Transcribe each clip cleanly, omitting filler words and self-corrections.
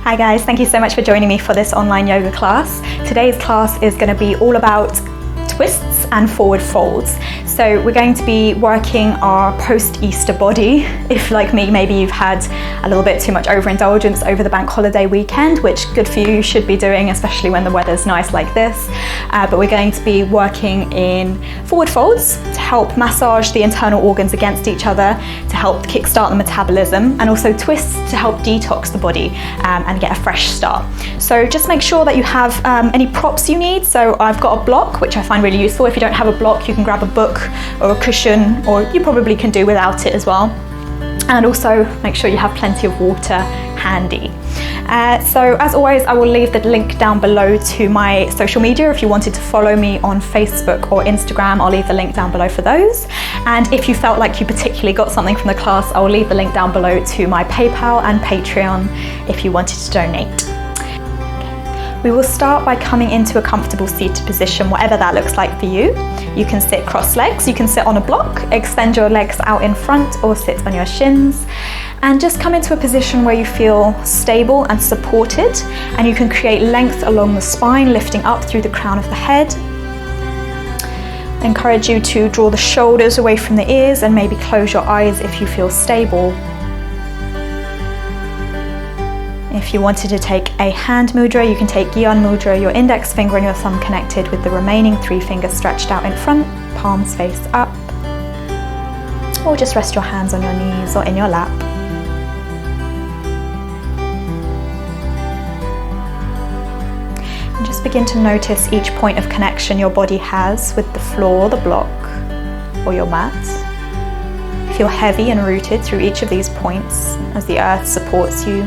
Hi guys, thank you so much for joining me for this online yoga class. Today's class is going to be all about twists and forward folds. So we're going to be working our post-Easter body. If, like me, maybe you've had a little bit too much overindulgence over the bank holiday weekend, which good for you, you should be doing, especially when the weather's nice like this. But we're going to be working in forward folds to help massage the internal organs against each other, to help kickstart the metabolism, and also twists to help detox the body and get a fresh start. So just make sure that you have any props you need. So I've got a block, which I find really useful. If you don't have a block, you can grab a book or a cushion, or you probably can do without it as well. And also make sure you have plenty of water handy. So as always, I will leave the link down below to my social media. If you wanted to follow me on Facebook or Instagram, I'll leave the link down below for those. And if you felt like you particularly got something from the class, I will leave the link down below to my PayPal and Patreon if you wanted to donate. We will start by coming into a comfortable seated position, whatever that looks like for you. You can sit cross legs, you can sit on a block, extend your legs out in front or sit on your shins, and just come into a position where you feel stable and supported, and you can create length along the spine, lifting up through the crown of the head. I encourage you to draw the shoulders away from the ears and maybe close your eyes if you feel stable. If you wanted to take a hand mudra, you can take Gyan mudra, your index finger and your thumb connected with the remaining 3 fingers stretched out in front, palms face up. Or just rest your hands on your knees or in your lap. And just begin to notice each point of connection your body has with the floor, the block, or your mat. Feel heavy and rooted through each of these points as the earth supports you.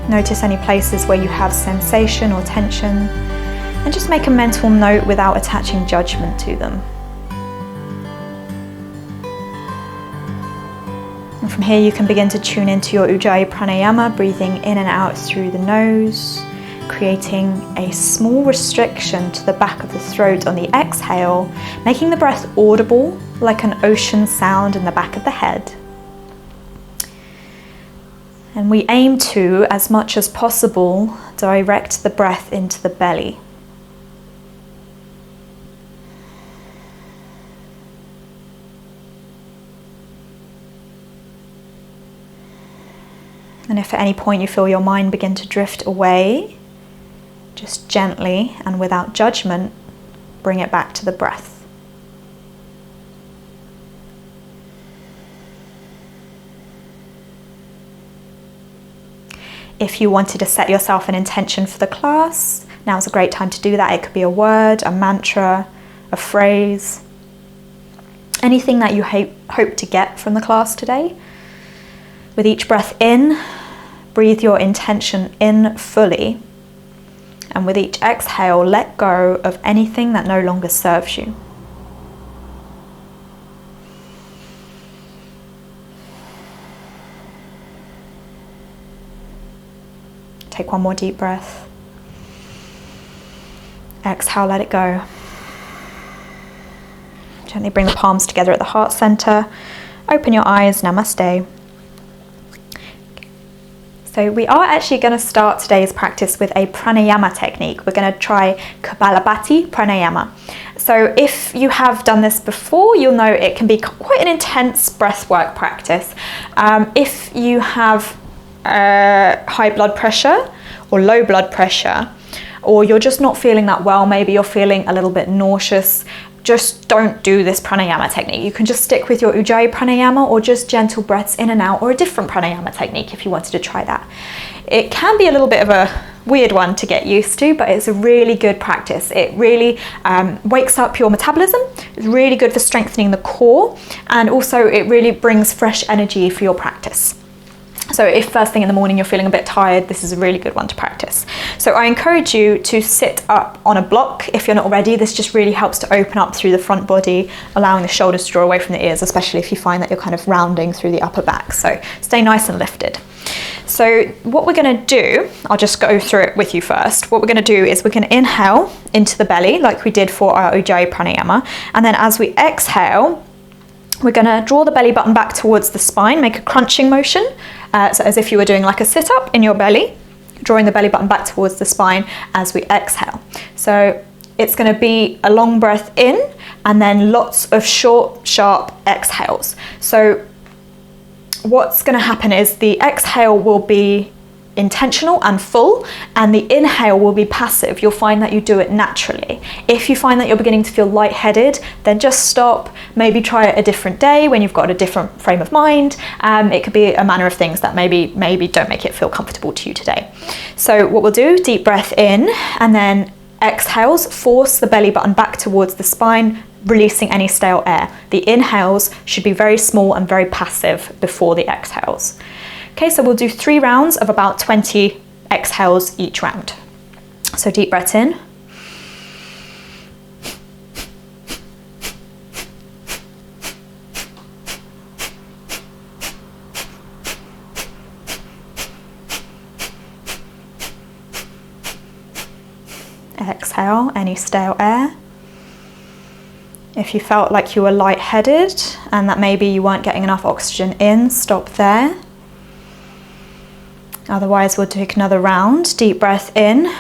Notice any places where you have sensation or tension, and just make a mental note without attaching judgment to them. And from here you can begin to tune into your Ujjayi pranayama, breathing in and out through the nose, creating a small restriction to the back of the throat on the exhale, making the breath audible like an ocean sound in the back of the head. And we aim to, as much as possible, direct the breath into the belly. And if at any point you feel your mind begin to drift away, just gently and without judgment, bring it back to the breath. If you wanted to set yourself an intention for the class, now's a great time to do that. It could be a word, a mantra, a phrase, anything that you hope to get from the class today. With each breath in, breathe your intention in fully. And with each exhale, let go of anything that no longer serves you. Take one more deep breath. Exhale, let it go. Gently bring the palms together at the heart center. Open your eyes, Namaste. So we are actually going to start today's practice with a pranayama technique. We're going to try Kapalabhati pranayama. So if you have done this before, you'll know it can be quite an intense breathwork practice. If you have high blood pressure or low blood pressure, or you're just not feeling that well, maybe you're feeling a little bit nauseous, just don't do this pranayama technique. You can just stick with your Ujjayi pranayama or just gentle breaths in and out, or a different pranayama technique if you wanted to try that. It can be a little bit of a weird one to get used to, but it's a really good practice. It really wakes up your metabolism. It's really good for strengthening the core, and also it really brings fresh energy for your practice. So if first thing in the morning you're feeling a bit tired, this is a really good one to practice. So I encourage you to sit up on a block if you're not already. This just really helps to open up through the front body, allowing the shoulders to draw away from the ears, especially if you find that you're kind of rounding through the upper back. So stay nice and lifted. So what we're going to do, I'll just go through it with you first. What we're going to do is we're going to inhale into the belly like we did for our Ujjayi pranayama, and then as we exhale, we're going to draw the belly button back towards the spine, make a crunching motion, So as if you were doing like a sit-up in your belly, drawing the belly button back towards the spine as we exhale. So it's going to be a long breath in and then lots of short, sharp exhales. So what's going to happen is the exhale will be intentional and full, and the inhale will be passive. You'll find that you do it naturally. If you find that you're beginning to feel lightheaded, then just stop, maybe try it a different day when you've got a different frame of mind. It could be a manner of things that maybe don't make it feel comfortable to you today. So what we'll do, deep breath in, and then exhales, force the belly button back towards the spine, releasing any stale air. The inhales should be very small and very passive before the exhales. Okay, so we'll do 3 rounds of about 20 exhales each round. So deep breath in. Exhale any stale air. If you felt like you were lightheaded and that maybe you weren't getting enough oxygen in, stop there. Otherwise, we'll take another round. Deep breath in.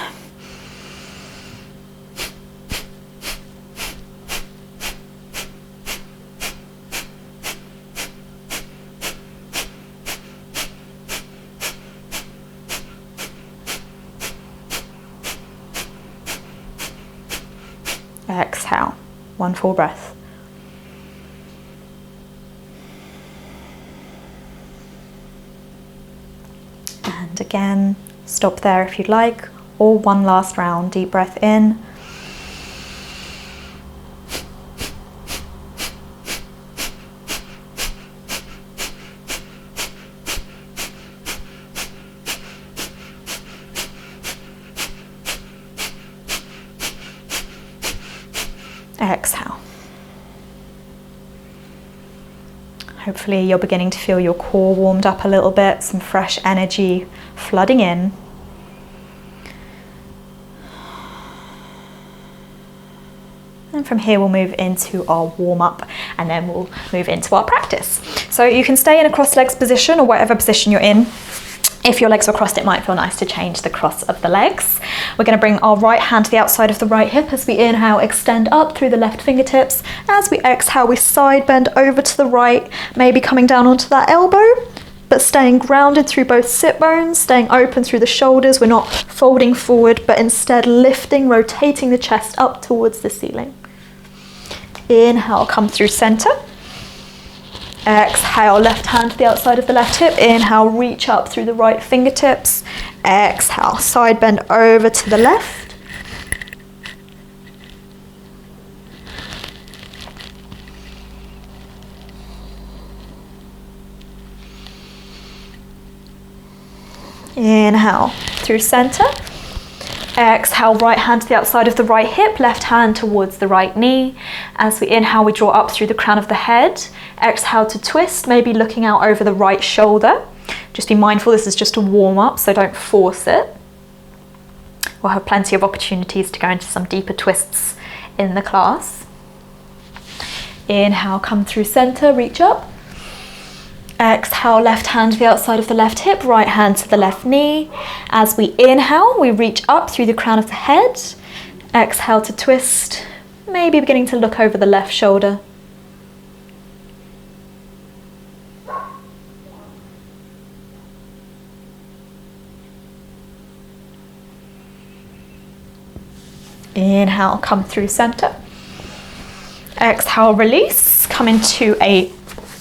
Exhale, 1 full breath. And again, stop there if you'd like, or 1 last round. Deep breath in. Exhale. Hopefully you're beginning to feel your core warmed up a little bit, some fresh energy flooding in. And from here we'll move into our warm-up and then we'll move into our practice. So you can stay in a crossed legs position or whatever position you're in. If your legs are crossed, it might feel nice to change the cross of the legs. We're going to bring our right hand to the outside of the right hip. As we inhale, extend up through the left fingertips. As we exhale, we side bend over to the right, maybe coming down onto that elbow, but staying grounded through both sit bones, staying open through the shoulders. We're not folding forward, but instead lifting, rotating the chest up towards the ceiling. Inhale, come through center. Exhale, left hand to the outside of the left hip. Inhale, reach up through the right fingertips. Exhale, side bend over to the left. Inhale, through center. Exhale, right hand to the outside of the right hip, left hand towards the right knee. As we inhale, we draw up through the crown of the head. Exhale to twist, maybe looking out over the right shoulder. Just be mindful, this is just a warm up, so don't force it. We'll have plenty of opportunities to go into some deeper twists in the class. Inhale, come through center, reach up. Exhale, left hand to the outside of the left hip, right hand to the left knee. As we inhale, we reach up through the crown of the head. Exhale to twist, maybe beginning to look over the left shoulder. Inhale, come through center. Exhale, release, come into a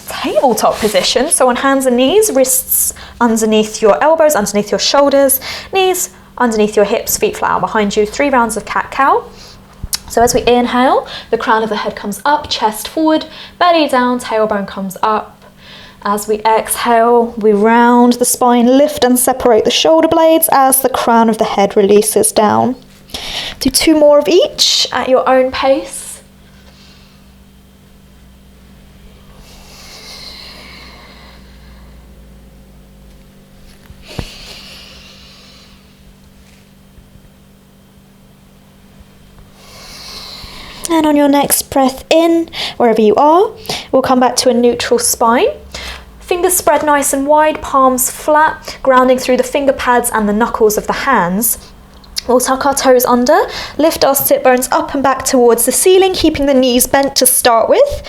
tabletop position. So on hands and knees, wrists underneath your elbows, underneath your shoulders, knees underneath your hips, feet flat out behind you. 3 rounds of cat-cow. So as we inhale, the crown of the head comes up, chest forward, belly down, tailbone comes up. As we exhale, we round the spine, lift and separate the shoulder blades as the crown of the head releases down. Do 2 more of each at your own pace. And on your next breath in, wherever you are, we'll come back to a neutral spine. Fingers spread nice and wide, palms flat, grounding through the finger pads and the knuckles of the hands. We'll tuck our toes under, lift our sit bones up and back towards the ceiling, keeping the knees bent to start with.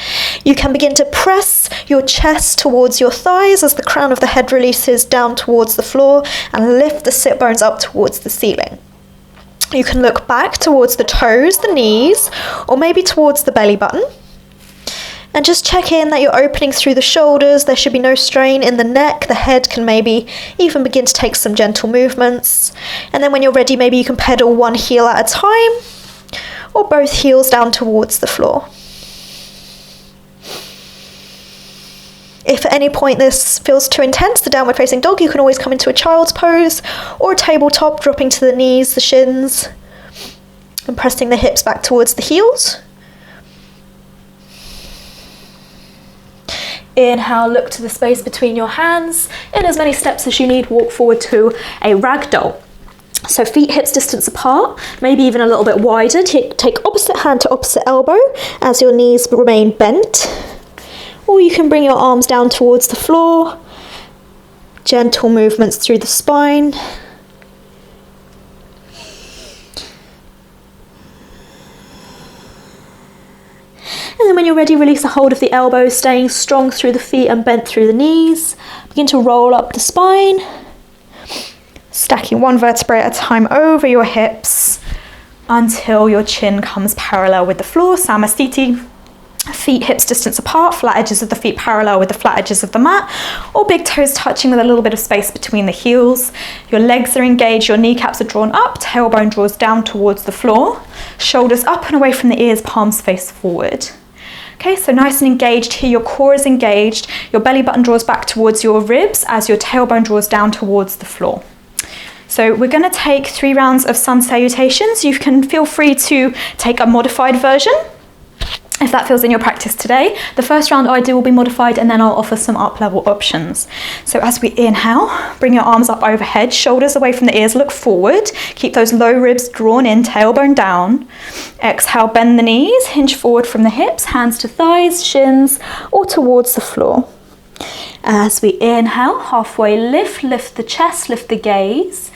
You can begin to press your chest towards your thighs as the crown of the head releases down towards the floor, and lift the sit bones up towards the ceiling. You can look back towards the toes, the knees, or maybe towards the belly button. And just check in that you're opening through the shoulders. There should be no strain in the neck. The head can maybe even begin to take some gentle movements. And then when you're ready, maybe you can pedal one heel at a time, or both heels down towards the floor. If at any point this feels too intense, the downward facing dog, you can always come into a child's pose or a tabletop, dropping to the knees, the shins, and pressing the hips back towards the heels. Inhale, look to the space between your hands. In as many steps as you need, walk forward to a ragdoll. So feet hips distance apart, maybe even a little bit wider. Take opposite hand to opposite elbow as your knees remain bent. Or you can bring your arms down towards the floor. Gentle movements through the spine. And then when you're ready, release a hold of the elbows, staying strong through the feet and bent through the knees. Begin to roll up the spine, stacking one vertebrae at a time over your hips until your chin comes parallel with the floor. Samasthiti. Feet hips distance apart, flat edges of the feet parallel with the flat edges of the mat, or big toes touching with a little bit of space between the heels. Your legs are engaged, your kneecaps are drawn up, tailbone draws down towards the floor, shoulders up and away from the ears, palms face forward. Okay, so nice and engaged here, your core is engaged, your belly button draws back towards your ribs as your tailbone draws down towards the floor. So we're going to take 3 rounds of sun salutations. You can feel free to take a modified version if that feels in your practice today. The first round I do will be modified, and then I'll offer some up-level options. So as we inhale, bring your arms up overhead, shoulders away from the ears, look forward. Keep those low ribs drawn in, tailbone down. Exhale, bend the knees, hinge forward from the hips, hands to thighs, shins, or towards the floor. As we inhale, halfway lift the chest, lift the gaze.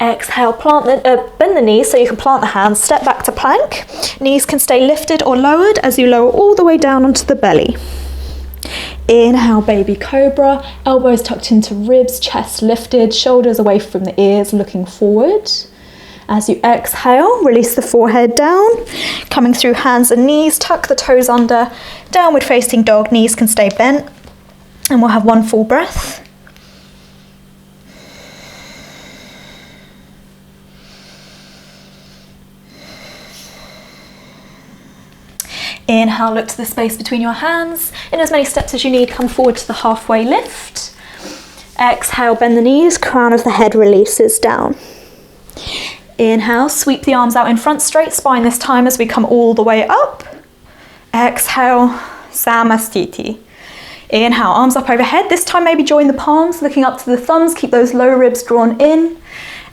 Exhale, bend the knees so you can plant the hands, step back to plank. Knees can stay lifted or lowered as you lower all the way down onto the belly. Inhale, baby cobra, elbows tucked into ribs, chest lifted, shoulders away from the ears, looking forward. As you exhale, release the forehead down, coming through hands and knees, tuck the toes under, downward facing dog, knees can stay bent, and we'll have one full breath. Inhale, look to the space between your hands. In as many steps as you need, come forward to the halfway lift. Exhale, bend the knees, crown of the head releases down. Inhale, sweep the arms out in front, straight spine this time as we come all the way up. Exhale, Samasthiti. Inhale, arms up overhead. This time maybe join the palms, looking up to the thumbs, keep those low ribs drawn in.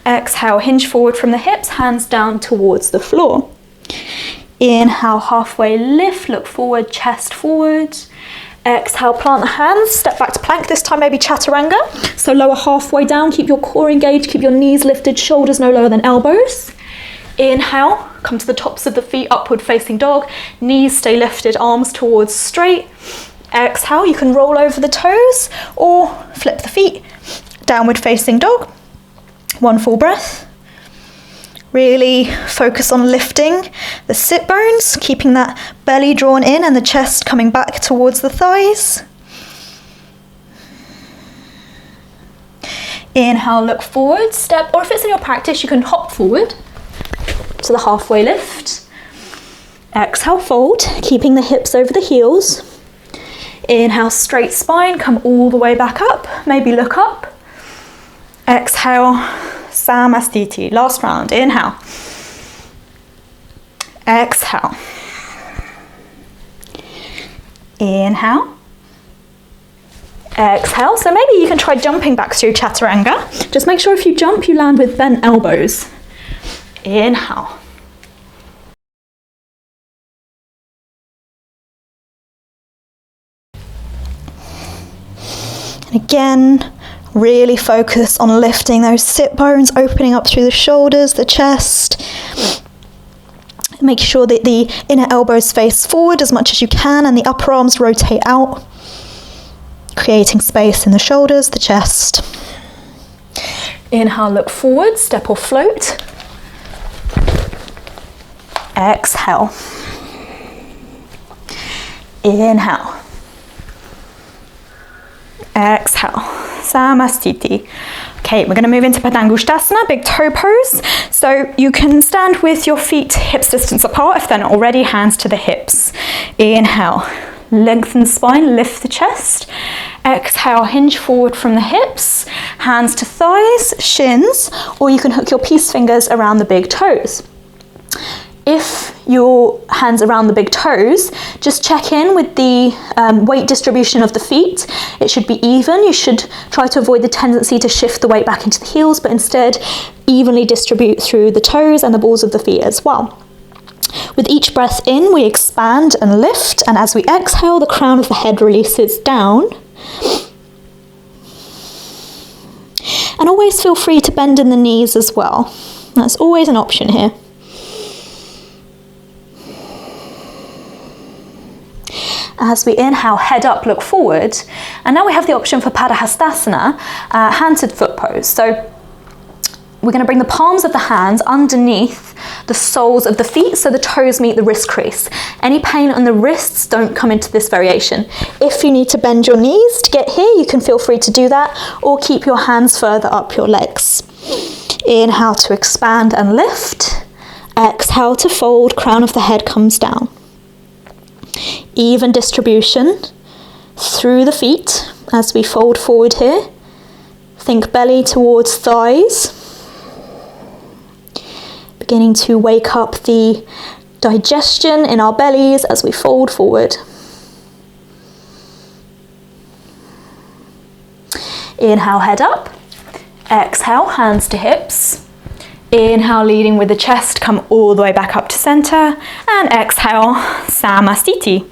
Exhale, hinge forward from the hips, hands down towards the floor. Inhale, halfway lift, look forward, chest forward. Exhale, plant the hands, step back to plank, this time maybe chaturanga. So lower halfway down, keep your core engaged, keep your knees lifted, shoulders no lower than elbows. Inhale, come to the tops of the feet, upward facing dog. Knees stay lifted, arms towards straight. Exhale, you can roll over the toes or flip the feet. Downward facing dog. One full breath. Really focus on lifting the sit bones, keeping that belly drawn in and the chest coming back towards the thighs. Inhale, look forward, step, or if it's in your practice, you can hop forward to the halfway lift. Exhale, fold, keeping the hips over the heels. Inhale, straight spine, come all the way back up, maybe look up. Exhale, Samasthiti. Last round. Inhale. Exhale. Inhale. Exhale. So maybe you can try jumping back through chaturanga. Just make sure if you jump, you land with bent elbows. Inhale. Again, really focus on lifting those sit bones, opening up through the shoulders, the chest. Make sure that the inner elbows face forward as much as you can and the upper arms rotate out, creating space in the shoulders, the chest. Inhale, look forward, step or float. Exhale. Inhale. Exhale. Samasthiti. Okay, we're going to move into Padangusthasana, big toe pose. So you can stand with your feet hips distance apart if they're not already, hands to the hips. Inhale, lengthen the spine, lift the chest. Exhale, hinge forward from the hips, hands to thighs, shins, or you can hook your peace fingers around the big toes. If your hands around the big toes, just check in with the weight distribution of the feet. It should be even. You should try to avoid the tendency to shift the weight back into the heels, but instead evenly distribute through the toes and the balls of the feet as well. With each breath in, we expand and lift, and as we exhale, the crown of the head releases down. And always feel free to bend in the knees as well. That's always an option here. As we inhale, head up, look forward. And now we have the option for Padahastasana, hand-to foot pose. So we're going to bring the palms of the hands underneath the soles of the feet so the toes meet the wrist crease. Any pain on the wrists don't come into this variation. If you need to bend your knees to get here, you can feel free to do that, or keep your hands further up your legs. Inhale to expand and lift. Exhale to fold, crown of the head comes down. Even distribution through the feet as we fold forward here. Think belly towards thighs. Beginning to wake up the digestion in our bellies as we fold forward. Inhale, head up. Exhale, hands to hips. Inhale, leading with the chest, come all the way back up to center. And exhale, Samasthiti.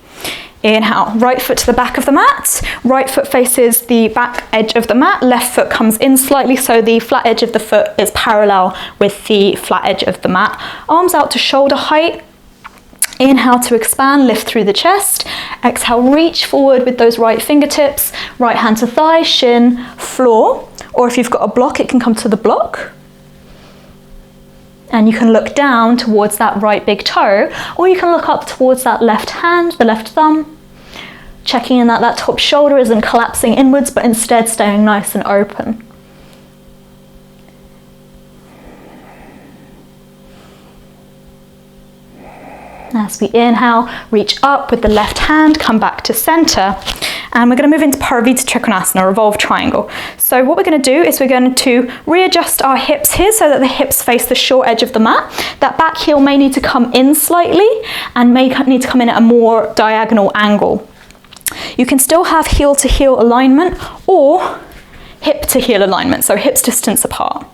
Inhale, right foot to the back of the mat. Right foot faces the back edge of the mat. Left foot comes in slightly so the flat edge of the foot is parallel with the flat edge of the mat. Arms out to shoulder height. Inhale to expand, lift through the chest. Exhale, reach forward with those right fingertips. Right hand to thigh, shin, floor. Or if you've got a block, it can come to the block. And you can look down towards that right big toe, or you can look up towards that left hand, the left thumb, checking in that that top shoulder isn't collapsing inwards, but instead staying nice and open. As we inhale, reach up with the left hand, come back to center. And we're going to move into Paravita Trikonasana, revolve triangle. So what we're going to do is we're going to readjust our hips here so that the hips face the short edge of the mat. That back heel may need to come in slightly and may need to come in at a more diagonal angle. You can still have heel to heel alignment or hip to heel alignment, so hips distance apart.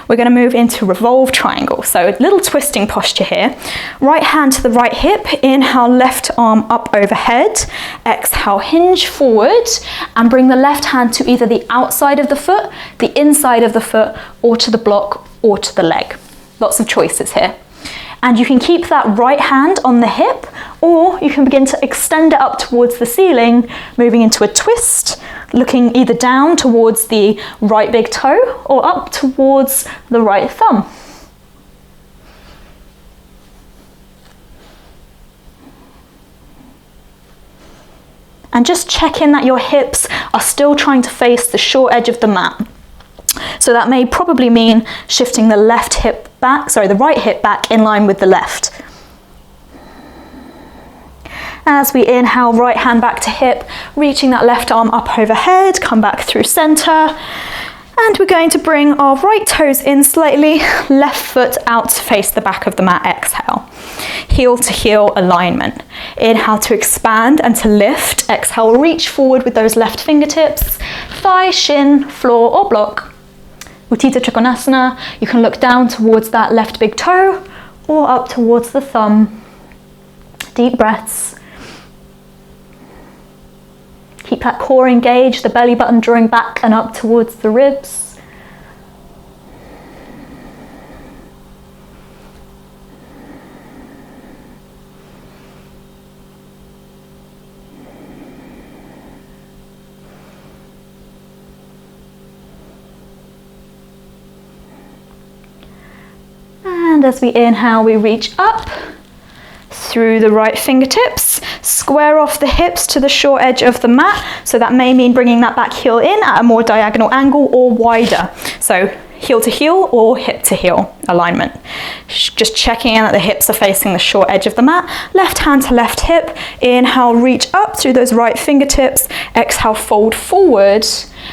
We're going to move into revolve triangle. So a little twisting posture here. Right hand to the right hip. Inhale, left arm up overhead. Exhale, hinge forward and bring the left hand to either the outside of the foot, the inside of the foot, or to the block or to the leg. Lots of choices here. And you can keep that right hand on the hip, or you can begin to extend it up towards the ceiling, moving into a twist, looking either down towards the right big toe or up towards the right thumb. And just check in that your hips are still trying to face the short edge of the mat. So that may probably mean shifting the the right hip back in line with the left. As we inhale, right hand back to hip, reaching that left arm up overhead, come back through center. And we're going to bring our right toes in slightly, left foot out to face the back of the mat, exhale. Heel to heel alignment. Inhale to expand and to lift. Exhale, reach forward with those left fingertips, thigh, shin, floor or block. Utthita Trikonasana, you can look down towards that left big toe or up towards the thumb. Deep breaths. Keep that core engaged, the belly button drawing back and up towards the ribs. And as we inhale, we reach up through the right fingertips, square off the hips to the short edge of the mat. So that may mean bringing that back heel in at a more diagonal angle or wider. So heel to heel or hip to heel alignment. Just checking in that the hips are facing the short edge of the mat. Left hand to left hip. Inhale, reach up through those right fingertips. Exhale, fold forward,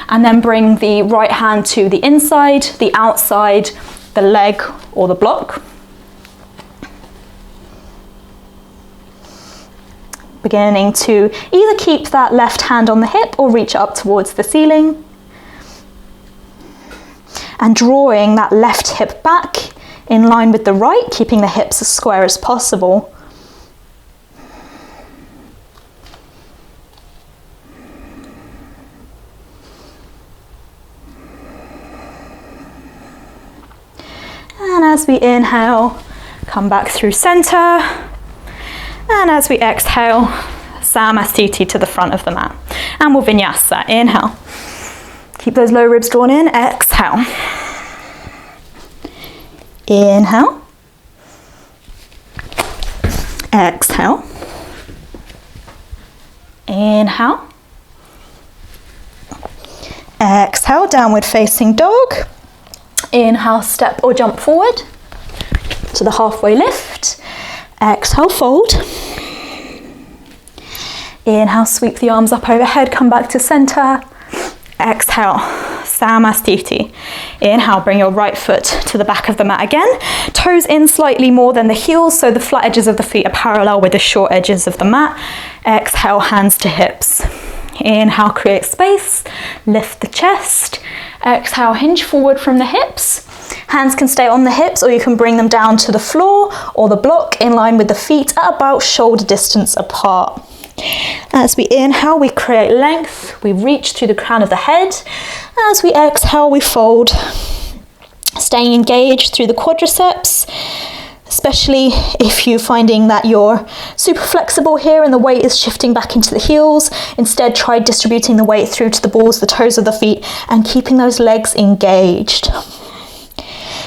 and then bring the right hand to the inside, the outside, the leg or the block. Beginning to either keep that left hand on the hip or reach up towards the ceiling. And drawing that left hip back in line with the right, keeping the hips as square as possible. And as we inhale, come back through center. And as we exhale, Namaste to the front of the mat. And we'll vinyasa. Inhale. Keep those low ribs drawn in. Exhale. Inhale. Exhale. Inhale. Exhale, downward facing dog. Inhale, step or jump forward to the halfway lift. Exhale, fold. Inhale, sweep the arms up overhead, come back to center. Exhale, Namaste. Inhale, bring your right foot to the back of the mat again. Toes in slightly more than the heels, so the flat edges of the feet are parallel with the short edges of the mat. Exhale, hands to hips. Inhale, create space, lift the chest. Exhale, hinge forward from the hips. Hands can stay on the hips or you can bring them down to the floor or the block in line with the feet at about shoulder distance apart. As we inhale, we create length, we reach through the crown of the head. As we exhale, we fold, staying engaged through the quadriceps, especially if you're finding that you're super flexible here and the weight is shifting back into the heels. Instead, try distributing the weight through to the balls, the toes of the feet, and keeping those legs engaged.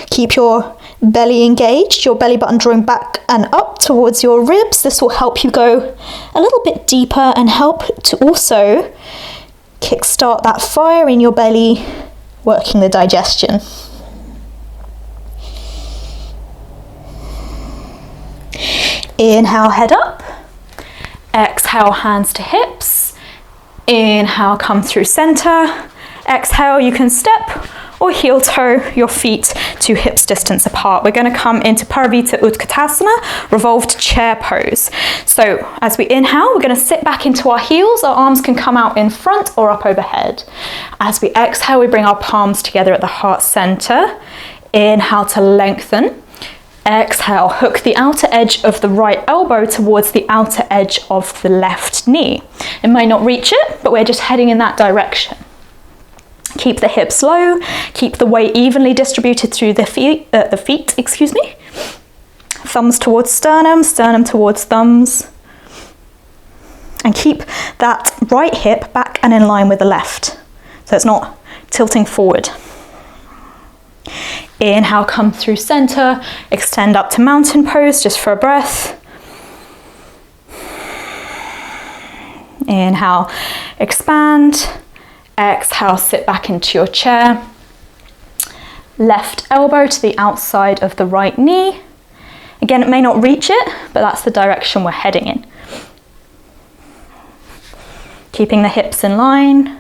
Keep your belly engaged, your belly button drawing back and up towards your ribs. This will help you go a little bit deeper and help to also kickstart that fire in your belly, working the digestion. Inhale, head up. Exhale, hands to hips. Inhale, come through center. Exhale, you can step or heel toe your feet to hips distance apart. We're going to come into Parivrtta Utkatasana, revolved chair pose. So as we inhale, we're going to sit back into our heels. Our arms can come out in front or up overhead. As we exhale, we bring our palms together at the heart center. Inhale to lengthen. Exhale, hook the outer edge of the right elbow towards the outer edge of the left knee. It may not reach it, but we're just heading in that direction. Keep the hips low, keep the weight evenly distributed through the feet, Thumbs towards sternum, sternum towards thumbs. And keep that right hip back and in line with the left, so it's not tilting forward. Inhale, come through center, extend up to mountain pose just for a breath. Inhale, expand. Exhale, sit back into your chair. Left elbow to the outside of the right knee. Again, it may not reach it, but that's the direction we're heading in. Keeping the hips in line.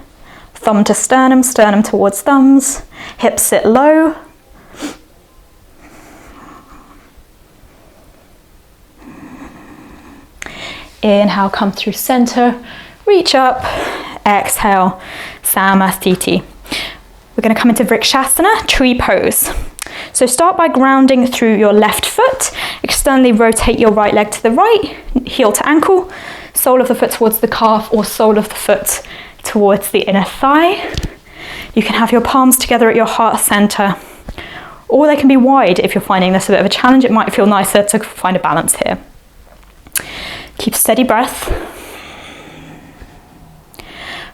Thumb to sternum, sternum towards thumbs. Hips sit low. Inhale, come through center, reach up, exhale, Namaste. We're going to come into Vrikshasana, tree pose. So start by grounding through your left foot, externally rotate your right leg to the right, heel to ankle, sole of the foot towards the calf or sole of the foot towards the inner thigh. You can have your palms together at your heart center, or they can be wide if you're finding this a bit of a challenge. It might feel nicer to find a balance here. Keep steady breath.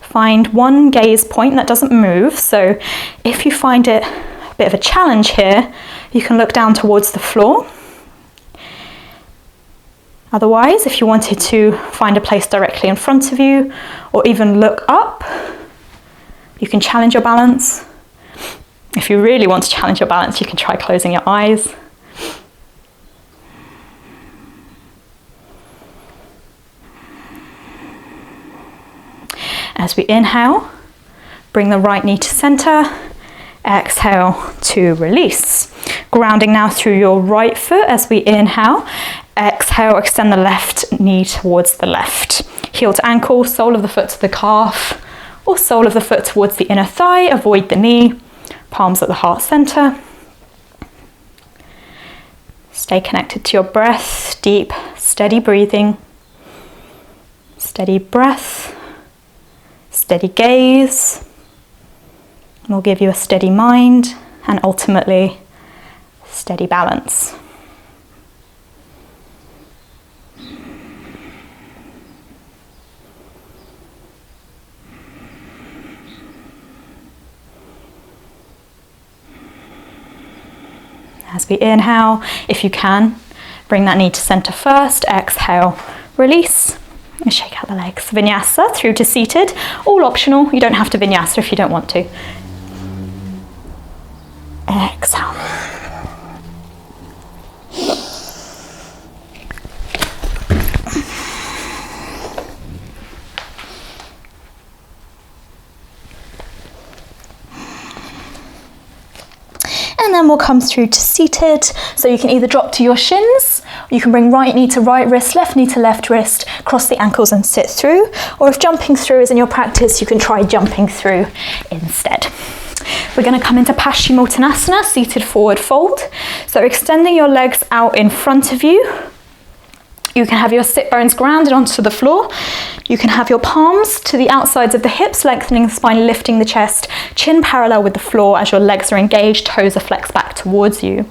Find one gaze point that doesn't move. So if you find it a bit of a challenge here, you can look down towards the floor. Otherwise, if you wanted to find a place directly in front of you or even look up, you can challenge your balance. If you really want to challenge your balance, you can try closing your eyes. As we inhale, bring the right knee to center. Exhale to release. Grounding now through your right foot as we inhale. Exhale, extend the left knee towards the left. Heel to ankle, sole of the foot to the calf, or sole of the foot towards the inner thigh. Avoid the knee. Palms at the heart center. Stay connected to your breath. Deep, steady breathing. Steady breath. Steady gaze. Will give you a steady mind and ultimately steady balance. As we inhale, if you can, bring that knee to center first. Exhale, release, and shake out the legs. Vinyasa through to seated, all optional. You don't have to vinyasa if you don't want to. Exhale. And then we'll come through to seated. So you can either drop to your shins, or you can bring right knee to right wrist, left knee to left wrist, cross the ankles and sit through. Or if jumping through is in your practice, you can try jumping through instead. We're going to come into Paschimottanasana, seated forward fold. So extending your legs out in front of you. You can have your sit bones grounded onto the floor. You can have your palms to the outsides of the hips, lengthening the spine, lifting the chest, chin parallel with the floor as your legs are engaged, toes are flexed back towards you.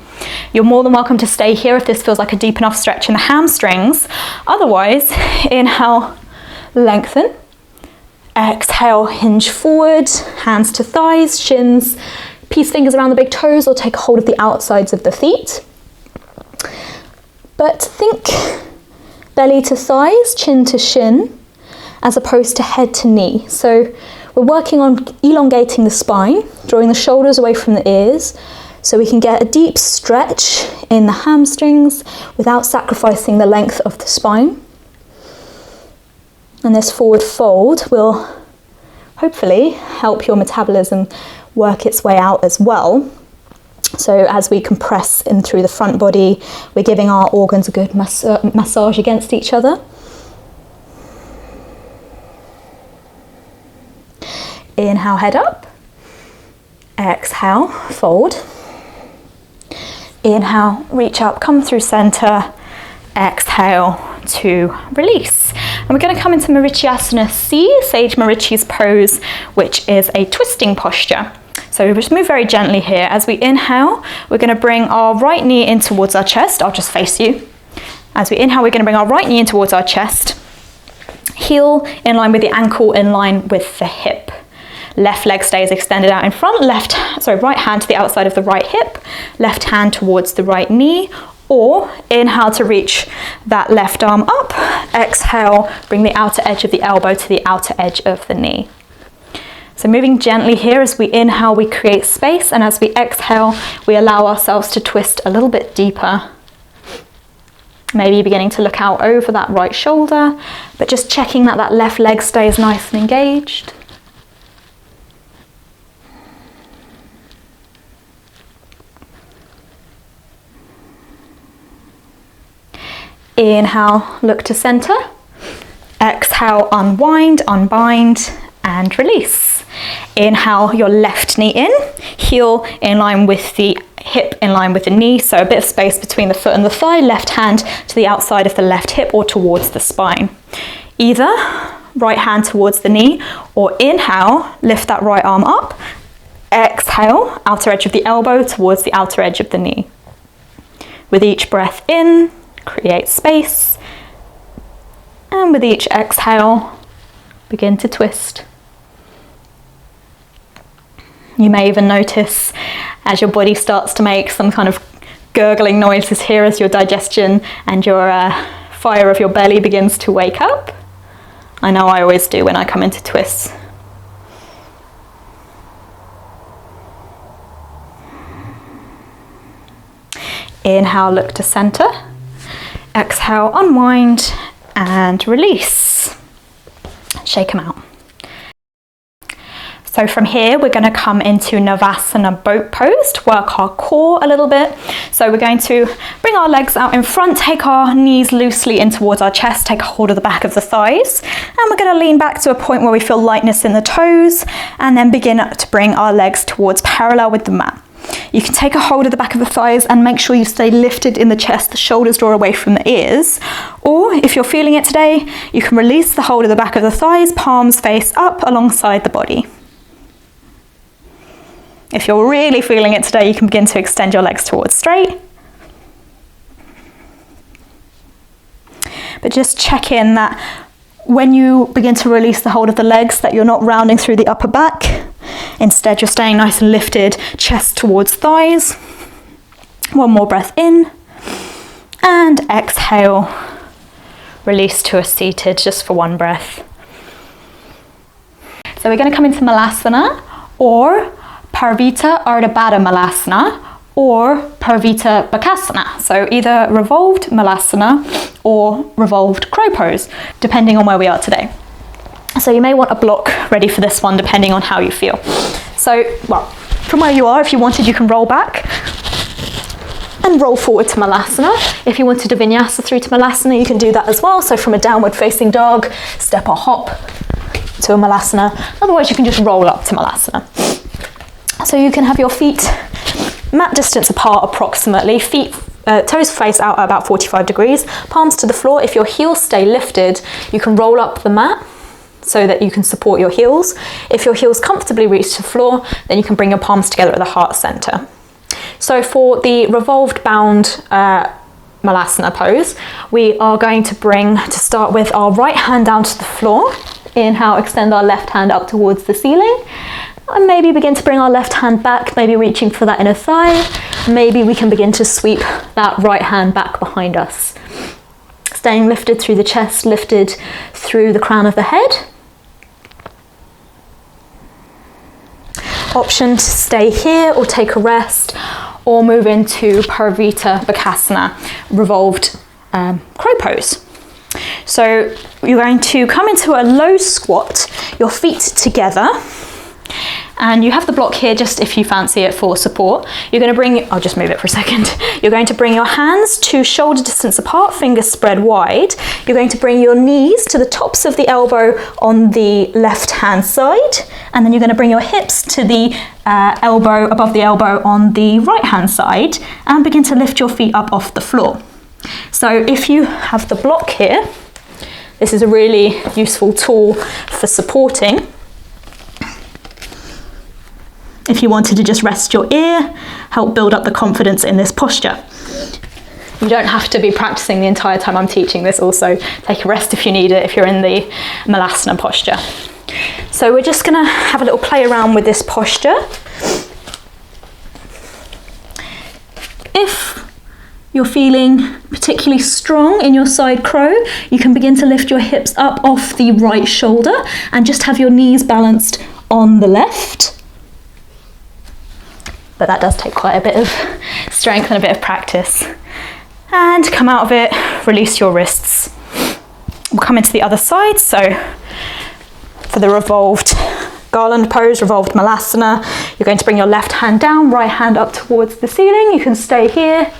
You're more than welcome to stay here if this feels like a deep enough stretch in the hamstrings. Otherwise, inhale, lengthen. Exhale, hinge forward, hands to thighs, shins, peace fingers around the big toes, or take a hold of the outsides of the feet. But think belly to thighs, chin to shin, as opposed to head to knee. So we're working on elongating the spine, drawing the shoulders away from the ears, so we can get a deep stretch in the hamstrings without sacrificing the length of the spine. And this forward fold will hopefully help your metabolism work its way out as well. So as we compress in through the front body, we're giving our organs a good massage against each other. Inhale, head up. Exhale, fold. Inhale, reach up, come through center. Exhale to release. And we're going to come into Marichyasana C, Sage Marichi's pose, which is a twisting posture. So we just move very gently here. As we inhale, we're going to bring our right knee in towards our chest. I'll just face you. As we inhale, we're going to bring our right knee in towards our chest. Heel in line with the ankle, in line with the hip. Left leg stays extended out in front. Right hand to the outside of the right hip. Left hand towards the right knee. Or inhale to reach that left arm up. Exhale, bring the outer edge of the elbow to the outer edge of the knee. So moving gently here. As we inhale, we create space, and as we exhale, we allow ourselves to twist a little bit deeper. Maybe beginning to look out over that right shoulder, but just checking that that left leg stays nice and engaged. Inhale, look to center. Exhale, unwind, unbind, and release. Inhale, your left knee in, heel in line with the hip in line with the knee, so a bit of space between the foot and the thigh, left hand to the outside of the left hip or towards the spine. Either right hand towards the knee, or inhale, lift that right arm up. Exhale, outer edge of the elbow towards the outer edge of the knee. With each breath in, create space. And with each exhale, begin to twist. You may even notice as your body starts to make some kind of gurgling noises here as your digestion and your fire of your belly begins to wake up. I know I always do when I come into twists. Inhale, look to center. Exhale, unwind and release. Shake them out. So from here, we're going to come into Navasana boat pose to work our core a little bit. So we're going to bring our legs out in front, take our knees loosely in towards our chest, take a hold of the back of the thighs, and we're going to lean back to a point where we feel lightness in the toes, and then begin to bring our legs towards parallel with the mat. You can take a hold of the back of the thighs and make sure you stay lifted in the chest, the shoulders draw away from the ears. Or if you're feeling it today, you can release the hold of the back of the thighs, palms face up alongside the body. If you're really feeling it today, you can begin to extend your legs towards straight. But just check in that when you begin to release the hold of the legs, that you're not rounding through the upper back. Instead, you're staying nice and lifted, chest towards thighs. One more breath in. And exhale. Release to a seated, just for one breath. So we're going to come into Malasana, or Parvita Ardha Baddha Malasana, or Parvita Bakasana. So either revolved Malasana or revolved crow pose, depending on where we are today. So you may want a block ready for this one, depending on how you feel. So, well, from where you are, if you wanted, you can roll back and roll forward to Malasana. If you wanted to vinyasa through to Malasana, you can do that as well. So from a downward facing dog, step or hop to a Malasana. Otherwise, you can just roll up to Malasana. So you can have your feet mat distance apart approximately, toes face out at about 45 degrees, palms to the floor. If your heels stay lifted, you can roll up the mat so that you can support your heels. If your heels comfortably reach the floor, then you can bring your palms together at the heart center. So for the revolved bound Malasana pose, we are going to start with our right hand down to the floor. Inhale, extend our left hand up towards the ceiling. And maybe begin to bring our left hand back, maybe reaching for that inner thigh. Maybe we can begin to sweep that right hand back behind us. Staying lifted through the chest, lifted through the crown of the head. Option to stay here or take a rest, or move into Parvita Bakasana, revolved crow pose. So you're going to come into a low squat, your feet together. And you have the block here just if you fancy it for support. You're going to bring, I'll just move it for a second. You're going to bring your hands to shoulder distance apart, fingers spread wide. You're going to bring your knees to the tops of the elbow on the left hand side. And then you're going to bring your hips to the elbow, above the elbow on the right hand side, and begin to lift your feet up off the floor. So if you have the block here, this is a really useful tool for supporting. If you wanted to just rest your ear, help build up the confidence in this posture. You don't have to be practicing the entire time I'm teaching this. Also, take a rest if you need it, if you're in the Malasana posture. So we're just gonna have a little play around with this posture. If you're feeling particularly strong in your side crow, you can begin to lift your hips up off the right shoulder and just have your knees balanced on the left. But that does take quite a bit of strength and a bit of practice. And come out of it, release your wrists. We'll come into the other side. So for the revolved garland pose, revolved Malasana, you're going to bring your left hand down, right hand up towards the ceiling. You can stay here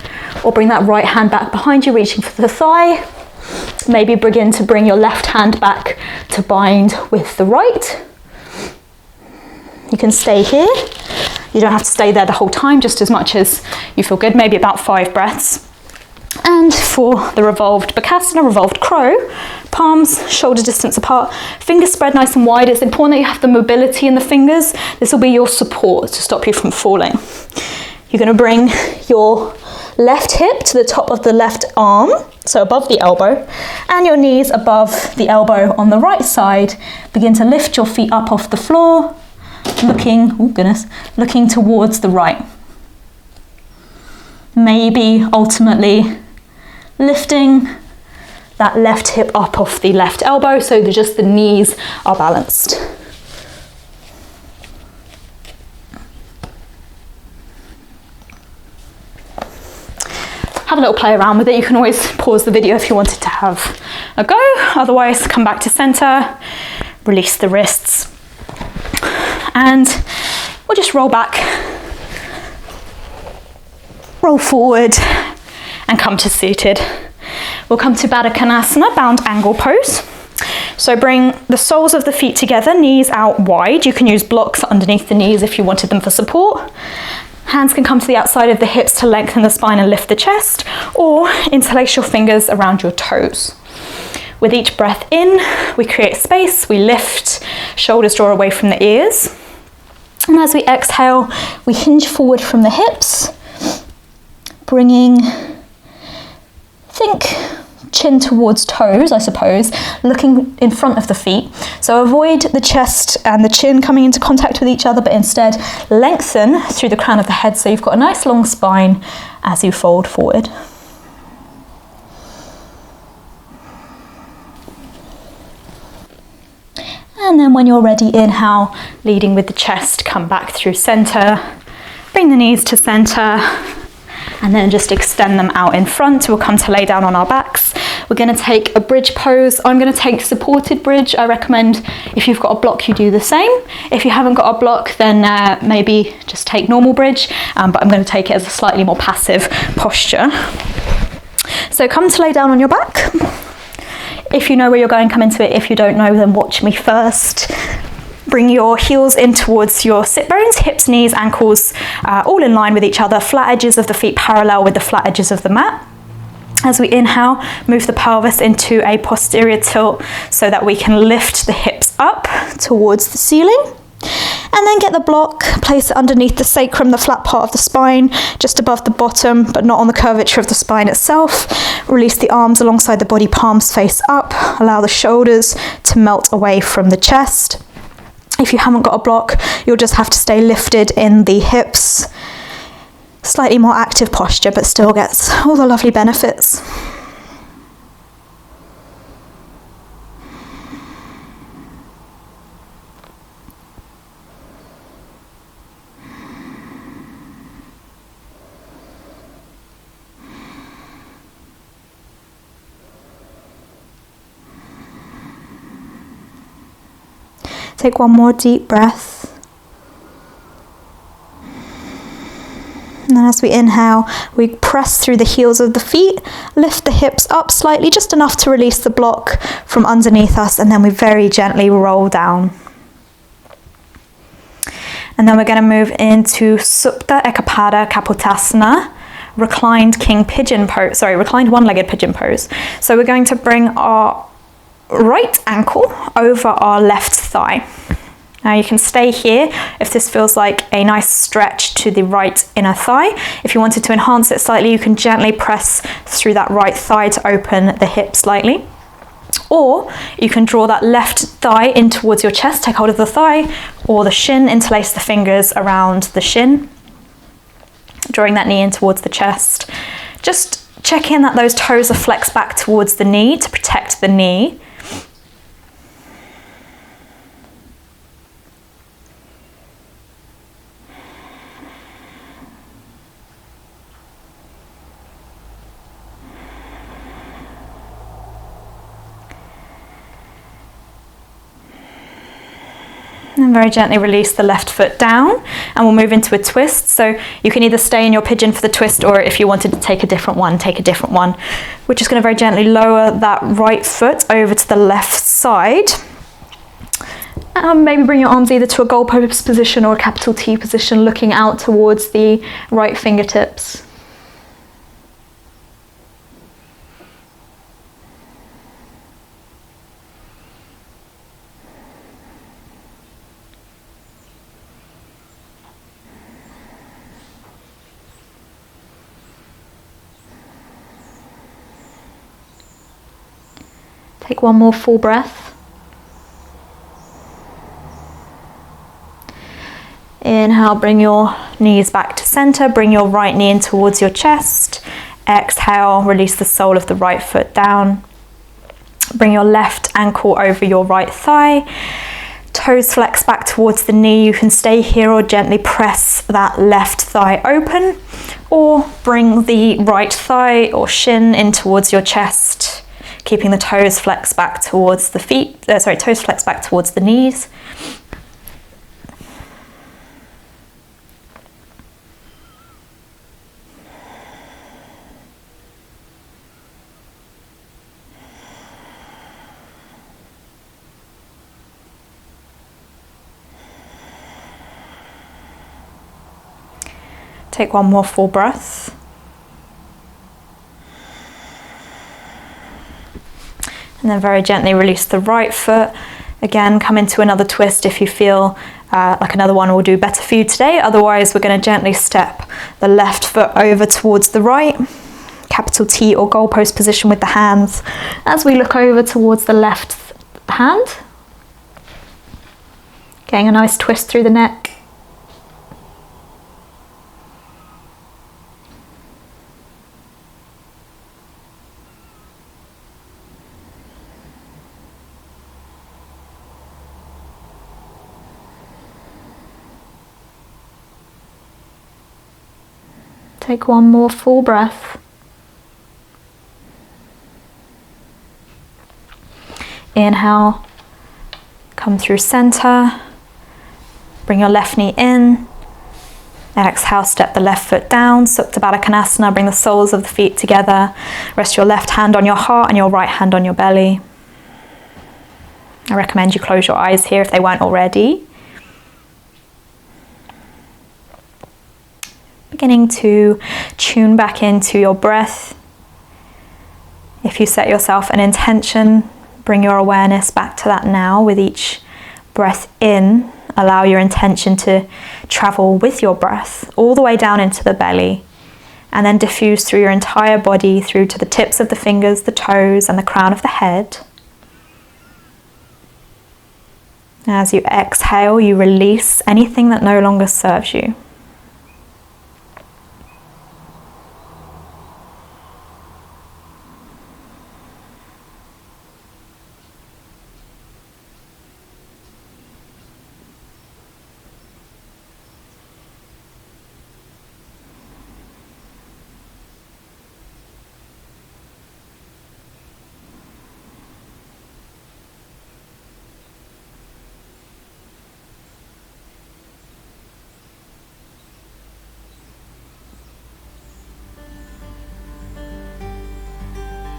or bring that right hand back behind you, reaching for the thigh. Maybe begin to bring your left hand back to bind with the right. You can stay here. You don't have to stay there the whole time, just as much as you feel good, maybe about 5 breaths. And for the revolved Bakasana, revolved crow, palms shoulder distance apart, fingers spread nice and wide. It's important that you have the mobility in the fingers. This will be your support to stop you from falling. You're going to bring your left hip to the top of the left arm, so above the elbow, and your knees above the elbow on the right side. Begin to lift your feet up off the floor, looking towards the right. Maybe ultimately lifting that left hip up off the left elbow so that just the knees are balanced. Have a little play around with it. You can always pause the video if you wanted to have a go. Otherwise, come back to center, release the wrists, and we'll just roll back, roll forward, and come to seated. We'll come to Baddha Konasana, bound angle pose. So bring the soles of the feet together, knees out wide. You can use blocks underneath the knees if you wanted them for support. Hands can come to the outside of the hips to lengthen the spine and lift the chest, or interlace your fingers around your toes. With each breath in, we create space, we lift, shoulders draw away from the ears. And as we exhale, we hinge forward from the hips, bringing, think chin towards toes, I suppose, looking in front of the feet. So avoid the chest and the chin coming into contact with each other, but instead lengthen through the crown of the head so you've got a nice long spine as you fold forward. And then when you're ready, inhale, leading with the chest, come back through center, bring the knees to center, and then just extend them out in front. We'll come to lay down on our backs. We're going to take a bridge pose. I'm going to take supported bridge. I recommend if you've got a block, you do the same. If you haven't got a block, then maybe just take normal bridge, but I'm going to take it as a slightly more passive posture. So come to lay down on your back. If you know where you're going, come into it. If you don't know, then watch me first. Bring your heels in towards your sit bones, hips, knees, ankles, all in line with each other. Flat edges of the feet parallel with the flat edges of the mat. As we inhale, move the pelvis into a posterior tilt so that we can lift the hips up towards the ceiling. And then get the block, place it underneath the sacrum, the flat part of the spine, just above the bottom, but not on the curvature of the spine itself. Release the arms alongside the body, palms face up. Allow the shoulders to melt away from the chest. If you haven't got a block, you'll just have to stay lifted in the hips. Slightly more active posture, but still gets all the lovely benefits. Take one more deep breath. And then as we inhale, we press through the heels of the feet, lift the hips up slightly, just enough to release the block from underneath us, and then we very gently roll down. And then we're going to move into Supta Ekapada Kapotasana, reclined king pigeon pose, reclined one-legged pigeon pose. So we're going to bring our right ankle over our left thigh. Now you can stay here if this feels like a nice stretch to the right inner thigh. If you wanted to enhance it slightly, you can gently press through that right thigh to open the hip slightly. Or you can draw that left thigh in towards your chest, take hold of the thigh or the shin, interlace the fingers around the shin, drawing that knee in towards the chest. Just check in that those toes are flexed back towards the knee to protect the knee. And very gently release the left foot down, and we'll move into a twist. So you can either stay in your pigeon for the twist, or if you wanted to take a different one, take a different one. We're just going to very gently lower that right foot over to the left side. Maybe bring your arms either to a goalpost position or a capital T position, looking out towards the right fingertips. Take one more full breath. Inhale, bring your knees back to center, bring your right knee in towards your chest. Exhale, release the sole of the right foot down. Bring your left ankle over your right thigh. Toes flex back towards the knee. You can stay here or gently press that left thigh open, or bring the right thigh or shin in towards your chest, keeping the toes flexed back towards the toes flexed back towards the knees. Take one more full breath. And then very gently release the right foot. Again, come into another twist if you feel like another one will do better for you today. Otherwise, we're going to gently step the left foot over towards the right. Capital T or goalpost position with the hands as we look over towards the left hand. Getting a nice twist through the neck. Take one more full breath. Inhale, come through center. Bring your left knee in. Exhale, step the left foot down. Supta Baddha Konasana. Bring the soles of the feet together. Rest your left hand on your heart and your right hand on your belly. I recommend you close your eyes here if they weren't already. Beginning to tune back into your breath. If you set yourself an intention, bring your awareness back to that now. With each breath in, allow your intention to travel with your breath all the way down into the belly, and then diffuse through your entire body, through to the tips of the fingers, the toes, and the crown of the head. As you exhale, you release anything that no longer serves you.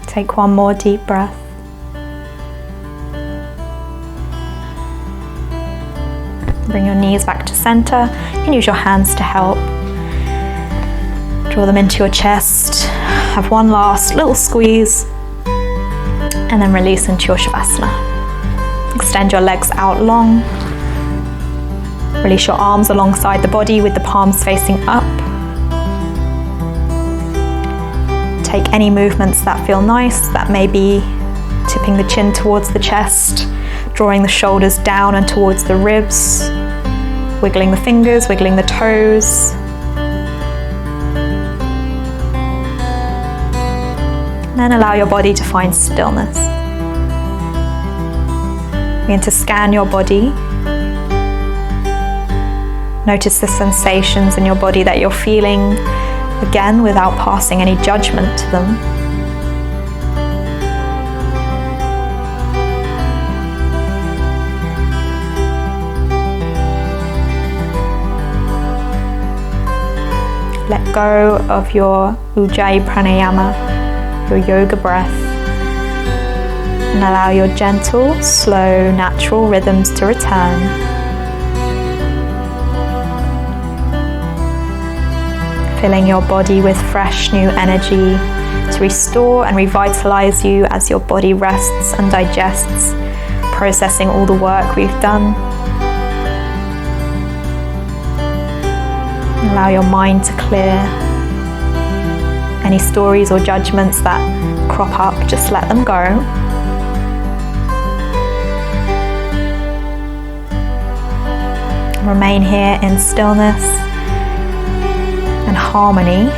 Take one more deep breath. Bring your knees back to center. You can use your hands to help. Draw them into your chest. Have one last little squeeze. And then release into your Shavasana. Extend your legs out long. Release your arms alongside the body with the palms facing up. Take any movements that feel nice. That may be tipping the chin towards the chest, drawing the shoulders down and towards the ribs, wiggling the fingers, wiggling the toes. And then allow your body to find stillness. Begin to scan your body. Notice the sensations in your body that you're feeling, again without passing any judgment to them. Let go of your Ujjayi Pranayama, your yoga breath. And allow your gentle, slow, natural rhythms to return. Filling your body with fresh new energy to restore and revitalize you as your body rests and digests, processing all the work we've done. Allow your mind to clear. Any stories or judgments that crop up, just let them go. Remain here in stillness and harmony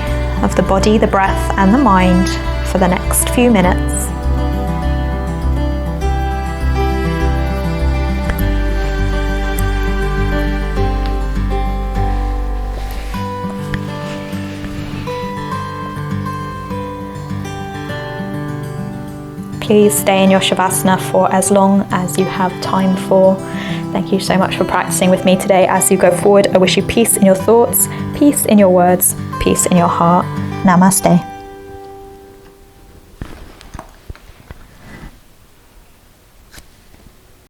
of the body, the breath, and the mind for the next few minutes. Please stay in your Shavasana for as long as you have time for. Thank you so much for practicing with me today. As you go forward, I wish you peace in your thoughts, peace in your words, peace in your heart. Namaste.